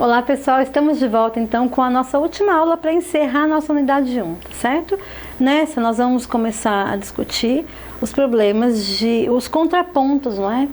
Olá pessoal, estamos de volta então com a nossa última aula para encerrar a nossa unidade 1, tá certo? Nessa nós vamos começar a discutir os problemas os contrapontos, não é?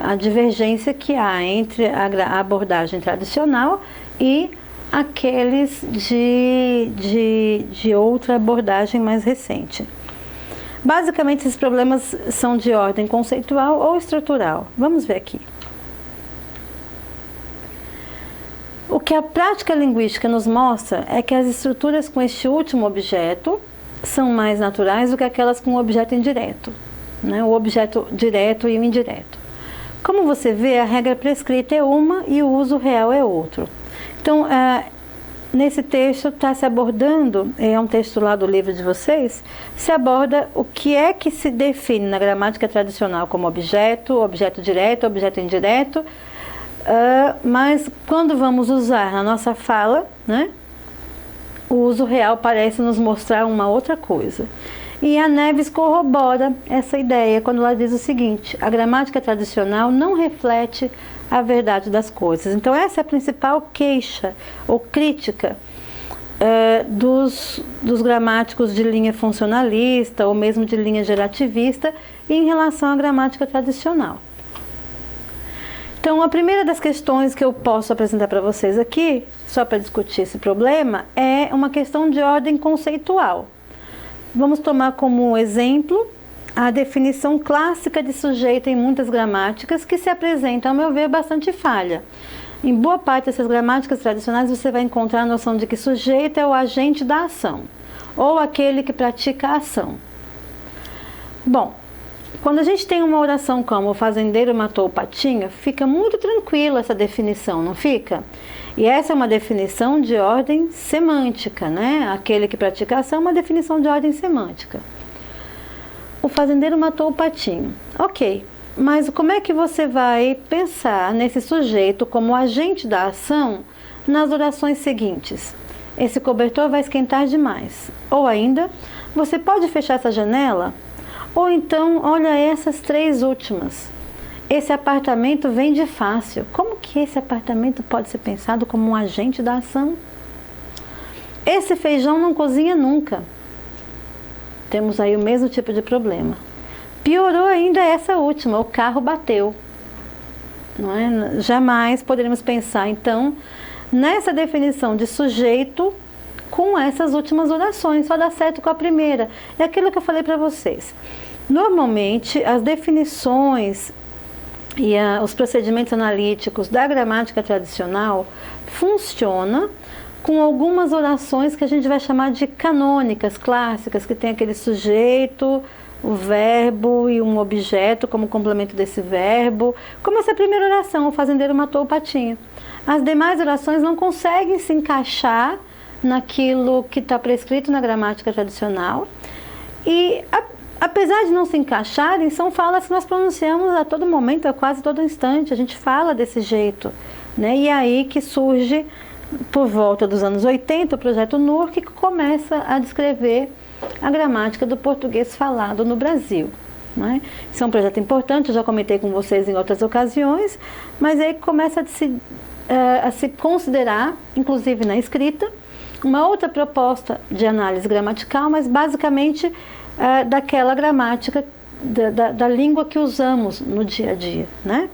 A divergência que há entre a abordagem tradicional e aqueles de outra abordagem mais recente. Basicamente esses problemas são de ordem conceitual ou estrutural. Vamos ver aqui. O que a prática linguística nos mostra é que as estruturas com este último objeto são mais naturais do que aquelas com o objeto indireto, né? O objeto direto e o indireto. Como você vê, a regra prescrita é uma e o uso real é outro. Então, nesse texto está se abordando, é um texto lá do livro de vocês, se aborda o que é que se define na gramática tradicional como objeto, objeto direto, objeto indireto, mas quando vamos usar na nossa fala, né, o uso real parece nos mostrar uma outra coisa. E a Neves corrobora essa ideia quando ela diz o seguinte: a gramática tradicional não reflete a verdade das coisas. Então essa é a principal queixa ou crítica dos gramáticos de linha funcionalista ou mesmo de linha gerativista em relação à gramática tradicional. Então, a primeira das questões que eu posso apresentar para vocês aqui, só para discutir esse problema, é uma questão de ordem conceitual. Vamos tomar como exemplo a definição clássica de sujeito em muitas gramáticas, que se apresenta, ao meu ver, bastante falha. Em boa parte dessas gramáticas tradicionais, você vai encontrar a noção de que sujeito é o agente da ação, ou aquele que pratica a ação. Bom, quando a gente tem uma oração como o fazendeiro matou o patinho, fica muito tranquila essa definição, não fica? E essa é uma definição de ordem semântica, né? Aquele que pratica a ação é uma definição de ordem semântica. O fazendeiro matou o patinho. Ok, mas como é que você vai pensar nesse sujeito como agente da ação nas orações seguintes? Esse cobertor vai esquentar demais. Ou ainda, você pode fechar essa janela? Ou então, olha essas três últimas. Esse apartamento vende fácil. Como que esse apartamento pode ser pensado como um agente da ação? Esse feijão não cozinha nunca. Temos aí o mesmo tipo de problema. Piorou ainda essa última, o carro bateu. Não é? Jamais poderíamos pensar, então, nessa definição de sujeito com essas últimas orações. Só dá certo com a primeira. É aquilo que eu falei para vocês. Normalmente, as definições e os procedimentos analíticos da gramática tradicional funcionam com algumas orações que a gente vai chamar de canônicas, clássicas, que tem aquele sujeito, o verbo e um objeto como complemento desse verbo, como essa primeira oração, o fazendeiro matou o patinho. As demais orações não conseguem se encaixar naquilo que está prescrito na gramática tradicional e apesar de não se encaixarem, são falas que nós pronunciamos a todo momento, a quase todo instante. A gente fala desse jeito, né? E é aí que surge, por volta dos anos 80, o projeto NUR, que começa a descrever a gramática do português falado no Brasil, né? Isso é um projeto importante, eu já comentei com vocês em outras ocasiões, mas aí começa a se considerar, inclusive na escrita, uma outra proposta de análise gramatical, mas basicamente daquela gramática, da língua que usamos no dia a dia, né?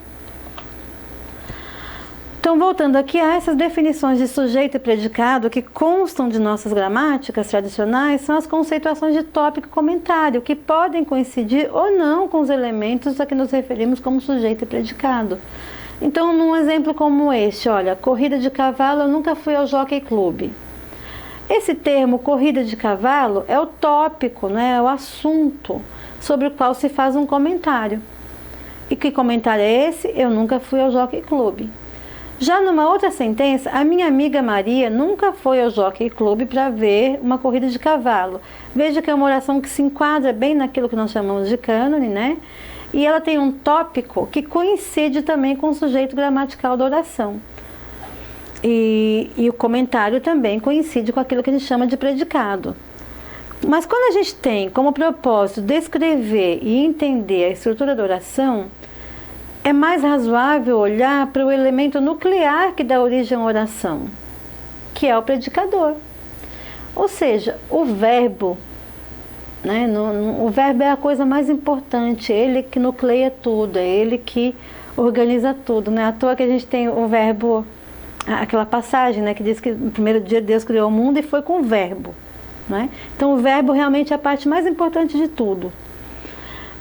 Então, voltando aqui a essas definições de sujeito e predicado que constam de nossas gramáticas tradicionais, são as conceituações de tópico e comentário, que podem coincidir ou não com os elementos a que nos referimos como sujeito e predicado. Então, num exemplo como este, olha, corrida de cavalo, eu nunca fui ao Jockey Club. Esse termo, corrida de cavalo, é o tópico, né, é o assunto sobre o qual se faz um comentário. E que comentário é esse? Eu nunca fui ao Jockey Club. Já numa outra sentença, a minha amiga Maria nunca foi ao Jockey Club para ver uma corrida de cavalo. Veja que é uma oração que se enquadra bem naquilo que nós chamamos de cânone, né? E ela tem um tópico que coincide também com o sujeito gramatical da oração. E o comentário também coincide com aquilo que a gente chama de predicado. Mas quando a gente tem como propósito descrever e entender a estrutura da oração, é mais razoável olhar para o elemento nuclear que dá origem à oração, que é o predicador. Ou seja, o verbo, né? O verbo é a coisa mais importante, ele que nucleia tudo, é ele que organiza tudo. Não é à toa que a gente tem o verbo, aquela passagem, né, que diz que no primeiro dia Deus criou o mundo e foi com o verbo. Né? Então o verbo realmente é a parte mais importante de tudo.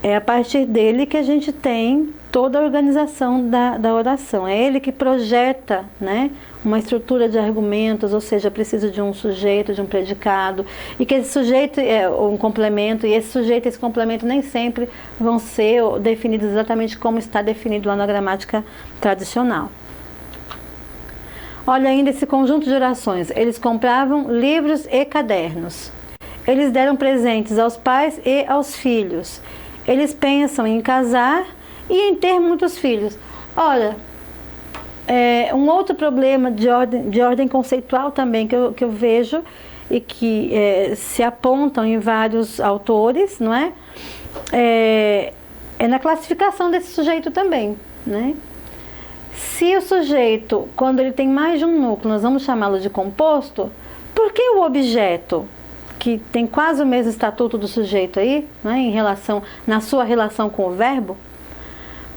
É a partir dele que a gente tem toda a organização da oração. É ele que projeta, né, uma estrutura de argumentos, ou seja, precisa de um sujeito, de um predicado, e que esse sujeito é um complemento, e esse sujeito e esse complemento nem sempre vão ser definidos exatamente como está definido lá na gramática tradicional. Olha ainda esse conjunto de orações. Eles compravam livros e cadernos. Eles deram presentes aos pais e aos filhos. Eles pensam em casar e em ter muitos filhos. Olha, um outro problema de ordem conceitual também que eu vejo e que se apontam em vários autores, não é? É na classificação desse sujeito também, né? Se o sujeito, quando ele tem mais de um núcleo, nós vamos chamá-lo de composto, por que o objeto, que tem quase o mesmo estatuto do sujeito aí, né, na sua relação com o verbo,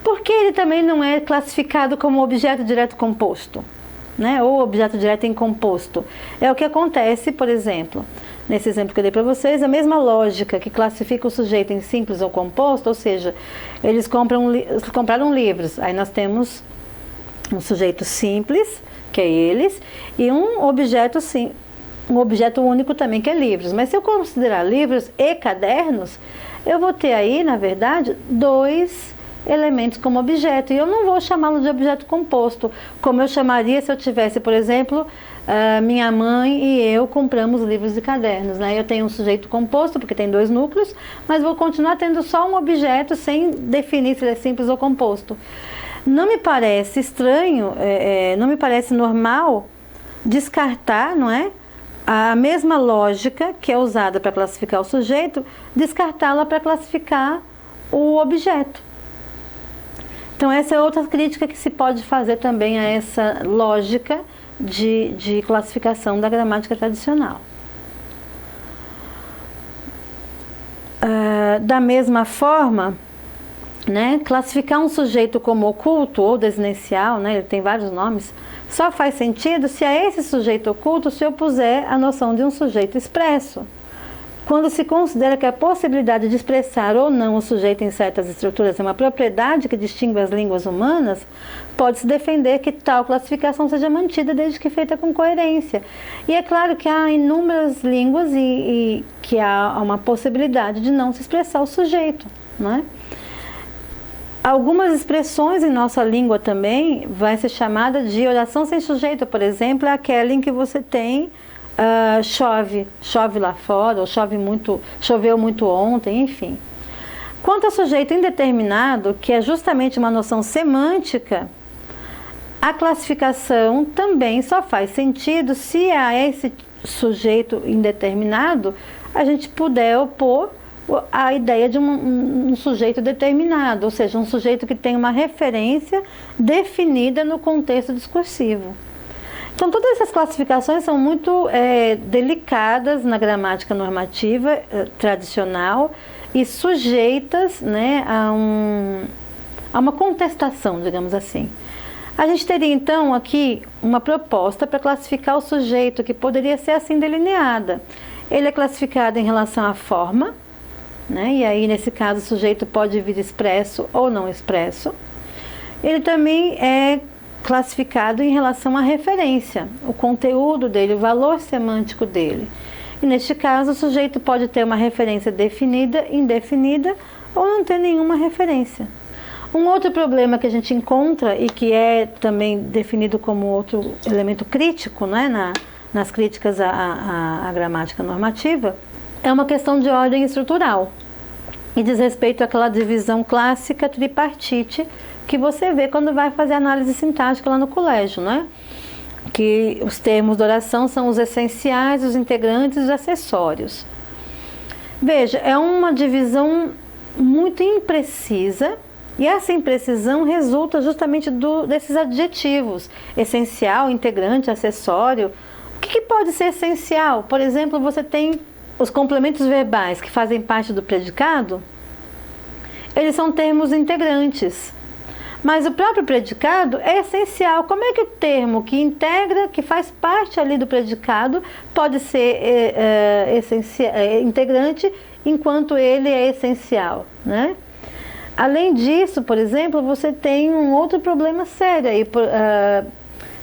por que ele também não é classificado como objeto direto composto, né, ou objeto direto em composto? É o que acontece, por exemplo, nesse exemplo que eu dei para vocês, a mesma lógica que classifica o sujeito em simples ou composto, ou seja, eles compraram livros, aí nós temos um sujeito simples, que é eles, e um objeto único também, que é livros. Mas se eu considerar livros e cadernos, eu vou ter aí, na verdade, dois elementos como objeto, e eu não vou chamá-lo de objeto composto, como eu chamaria se eu tivesse, por exemplo, minha mãe e eu compramos livros e cadernos, né? Eu tenho um sujeito composto, porque tem dois núcleos, mas vou continuar tendo só um objeto sem definir se ele é simples ou composto. Não me parece estranho, não me parece normal descartar, não é? A mesma lógica que é usada para classificar o sujeito, descartá-la para classificar o objeto. Então essa é outra crítica que se pode fazer também a essa lógica de classificação da gramática tradicional. Da mesma forma, né, classificar um sujeito como oculto ou desinencial, né, ele tem vários nomes, só faz sentido se a esse sujeito oculto se opuser a noção de um sujeito expresso. Quando se considera que a possibilidade de expressar ou não o sujeito em certas estruturas é uma propriedade que distingue as línguas humanas, pode-se defender que tal classificação seja mantida desde que feita com coerência. E é claro que há inúmeras línguas e que há uma possibilidade de não se expressar o sujeito, não é? Algumas expressões em nossa língua também vai ser chamada de oração sem sujeito. Por exemplo, é aquela em que você tem chove lá fora, ou choveu muito ontem, enfim. Quanto ao sujeito indeterminado, que é justamente uma noção semântica, a classificação também só faz sentido se a esse sujeito indeterminado a gente puder opor a ideia de um sujeito determinado, ou seja, um sujeito que tem uma referência definida no contexto discursivo. Então, todas essas classificações são muito delicadas na gramática normativa tradicional e sujeitas, né, a uma contestação, digamos assim. A gente teria, então, aqui uma proposta para classificar o sujeito que poderia ser assim delineada. Ele é classificado em relação à forma, né? E aí, nesse caso, o sujeito pode vir expresso ou não expresso. Ele também é classificado em relação à referência, o conteúdo dele, o valor semântico dele. E neste caso, o sujeito pode ter uma referência definida, indefinida ou não ter nenhuma referência. Um outro problema que a gente encontra e que é também definido como outro elemento crítico, né, nas críticas à gramática normativa, é uma questão de ordem estrutural e diz respeito àquela divisão clássica tripartite que você vê quando vai fazer análise sintática lá no colégio, né? Que os termos de oração são os essenciais, os integrantes e os acessórios. Veja, é uma divisão muito imprecisa E essa imprecisão resulta justamente desses adjetivos: essencial, integrante, acessório. O que pode ser essencial? Por exemplo, você tem os complementos verbais que fazem parte do predicado, eles são termos integrantes. Mas o próprio predicado é essencial. Como é que o termo que integra, que faz parte ali do predicado, pode ser integrante enquanto ele é essencial, né? Além disso, por exemplo, você tem um outro problema sério aí,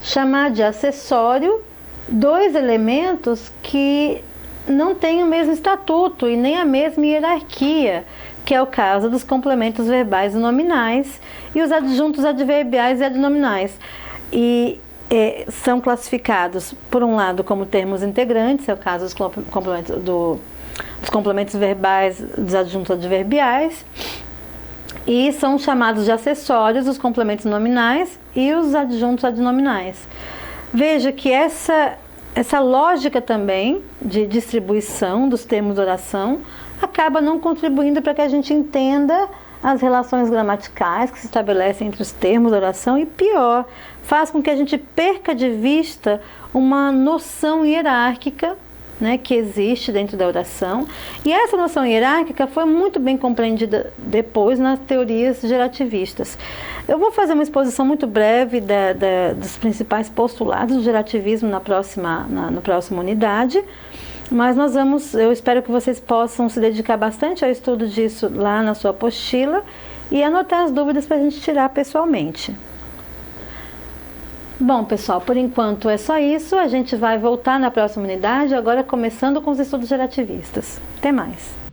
chamar de acessório dois elementos que não têm o mesmo estatuto e nem a mesma hierarquia, que é o caso dos complementos verbais e nominais e os adjuntos adverbiais e adnominais. E são classificados, por um lado, como termos integrantes, é o caso dos complementos verbais, dos adjuntos adverbiais, e são chamados de acessórios os complementos nominais e os adjuntos adnominais. Veja que essa lógica também de distribuição dos termos de oração acaba não contribuindo para que a gente entenda as relações gramaticais que se estabelecem entre os termos de oração e, pior, faz com que a gente perca de vista uma noção hierárquica, né, que existe dentro da oração. E essa noção hierárquica foi muito bem compreendida depois nas teorias gerativistas. Eu vou fazer uma exposição muito breve dos principais postulados do gerativismo na próxima unidade, mas eu espero que vocês possam se dedicar bastante ao estudo disso lá na sua apostila e anotar as dúvidas para a gente tirar pessoalmente. Bom, pessoal, por enquanto é só isso. A gente vai voltar na próxima unidade, agora começando com os estudos gerativistas. Até mais!